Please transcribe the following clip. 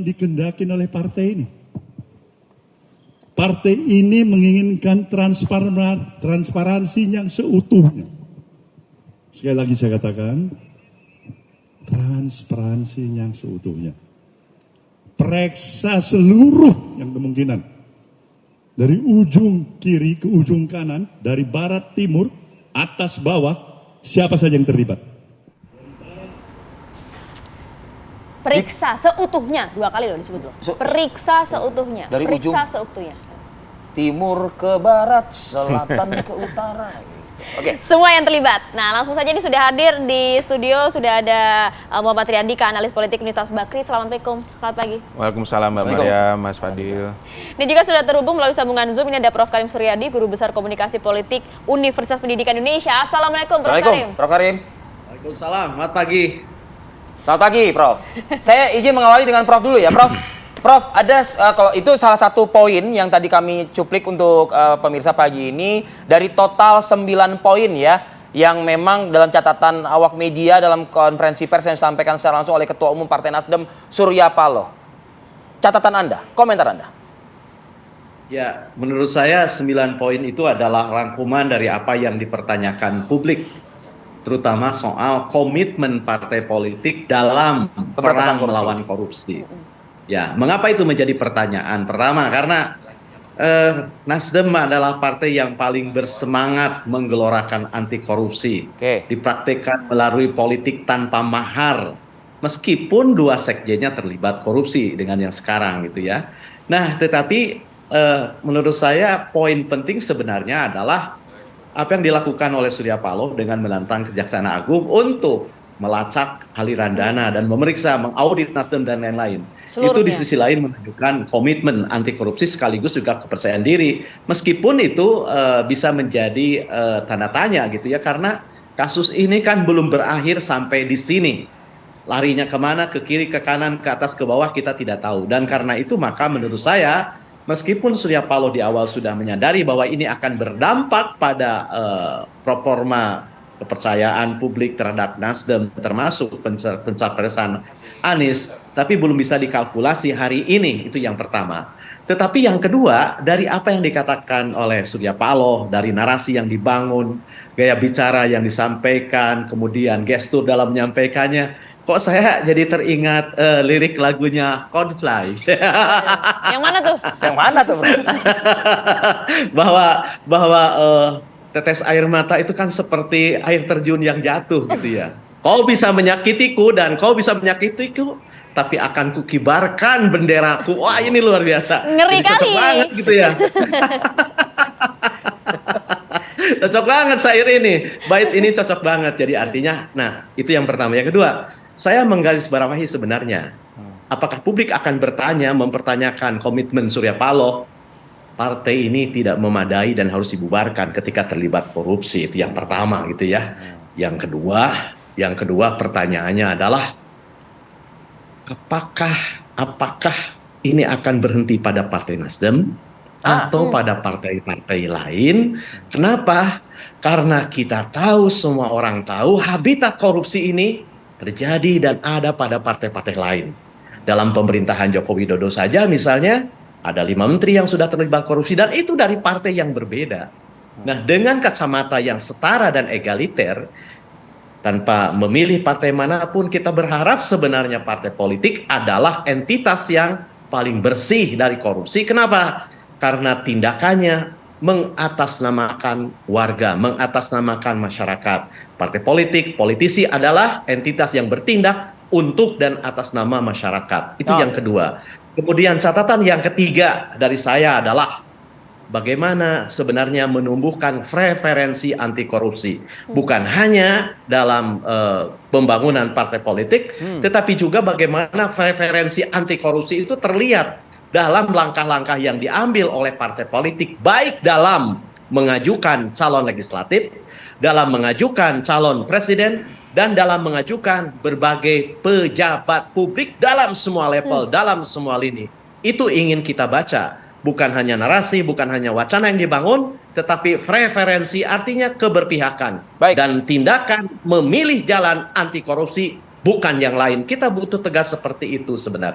dikehendaki oleh partai ini. Partai ini menginginkan transparansi yang seutuhnya. Sekali lagi saya katakan, transparansi yang seutuhnya. Periksa seluruh yang kemungkinan. Dari ujung kiri ke ujung kanan, dari barat timur, atas bawah, siapa saja yang terlibat. Periksa seutuhnya, 2 kali loh disebut loh. Periksa seutuhnya, dari periksa ujung seutuhnya. Timur ke barat, selatan ke utara. Oke. Semua yang terlibat. Nah, langsung saja ini sudah hadir di studio, sudah ada Muhammad Riyandika, analis politik Universitas Bakri. Assalamualaikum, selamat pagi. Waalaikumsalam Mbak Maria, Mas Fadil. Ini juga sudah terhubung melalui sambungan Zoom, ini ada Prof. Karim Suryadi, Guru Besar Komunikasi Politik Universitas Pendidikan Indonesia. Assalamualaikum, Prof. Karim. Prof. Karim. Waalaikumsalam, selamat pagi. Selamat pagi, Prof. Saya izin mengawali dengan Prof dulu ya, Prof. Prof, ada kalau itu salah satu poin yang tadi kami cuplik untuk pemirsa pagi ini dari total 9 poin ya yang memang dalam catatan awak media dalam konferensi pers yang disampaikan secara langsung oleh Ketua Umum Partai Nasdem Surya Paloh. Catatan Anda, komentar Anda. Ya, menurut saya 9 poin itu adalah rangkuman dari apa yang dipertanyakan publik, terutama soal komitmen partai politik dalam perang melawan korupsi. Ya, mengapa itu menjadi pertanyaan? Pertama, karena Nasdem adalah partai yang paling bersemangat menggelorakan anti korupsi. Dipraktikkan melalui politik tanpa mahar, meskipun 2 sekjennya terlibat korupsi dengan yang sekarang gitu ya. Nah, tetapi menurut saya poin penting sebenarnya adalah apa yang dilakukan oleh Surya Paloh dengan menantang Kejaksaan Agung untuk melacak aliran dana dan memeriksa, mengaudit Nasdem dan lain-lain. Itu di sisi lain menunjukkan komitmen anti korupsi sekaligus juga kepercayaan diri. Meskipun itu bisa menjadi tanda tanya gitu ya, karena kasus ini kan belum berakhir sampai di sini. Larinya kemana, ke kiri, ke kanan, ke atas, ke bawah kita tidak tahu. Dan karena itu maka menurut saya, meskipun Surya Paloh di awal sudah menyadari bahwa ini akan berdampak pada performa kepercayaan publik terhadap Nasdem, termasuk pencapresan Anies, tapi belum bisa dikalkulasi hari ini, itu yang pertama. Tetapi yang kedua, dari apa yang dikatakan oleh Surya Paloh, dari narasi yang dibangun, gaya bicara yang disampaikan, kemudian gestur dalam menyampaikannya, kok saya jadi teringat lirik lagunya Coldplay. Yang mana tuh? Yang mana tuh, Bro? bahwa tetes air mata itu kan seperti air terjun yang jatuh gitu ya. Kau bisa menyakitiku dan kau bisa menyakitiku, tapi akan kukibarkan benderaku. Wah, ini luar biasa. Ngeri kali. Cocok banget gitu ya. Cocok banget syair ini. Bait ini cocok banget. Jadi artinya, nah itu yang pertama. Yang kedua, saya menggarisbawahi sebenarnya, apakah publik akan mempertanyakan komitmen Surya Paloh, partai ini tidak memadai dan harus dibubarkan ketika terlibat korupsi. Itu yang pertama gitu ya. Yang kedua pertanyaannya adalah apakah ini akan berhenti pada Partai Nasdem atau pada partai-partai lain? Kenapa? Karena kita tahu, semua orang tahu, habitat korupsi ini terjadi dan ada pada partai-partai lain. Dalam pemerintahan Joko Widodo saja misalnya, ada 5 menteri yang sudah terlibat korupsi dan itu dari partai yang berbeda. Nah, dengan kacamata yang setara dan egaliter, tanpa memilih partai manapun, kita berharap sebenarnya partai politik adalah entitas yang paling bersih dari korupsi. Kenapa? Karena tindakannya mengatasnamakan warga, mengatasnamakan masyarakat. Partai politik, politisi adalah entitas yang bertindak untuk dan atas nama masyarakat. Itu yang kedua. Kemudian catatan yang ketiga dari saya adalah bagaimana sebenarnya menumbuhkan preferensi anti korupsi. Bukan hanya dalam pembangunan partai politik, tetapi juga bagaimana preferensi anti korupsi itu terlihat dalam langkah-langkah yang diambil oleh partai politik, baik dalam mengajukan calon legislatif, dalam mengajukan calon presiden, dan dalam mengajukan berbagai pejabat publik dalam semua level, dalam semua lini. Itu ingin kita baca. Bukan hanya narasi, bukan hanya wacana yang dibangun, tetapi preferensi, artinya keberpihakan. Dan tindakan memilih jalan anti korupsi, bukan yang lain. Kita butuh tegas seperti itu sebenarnya.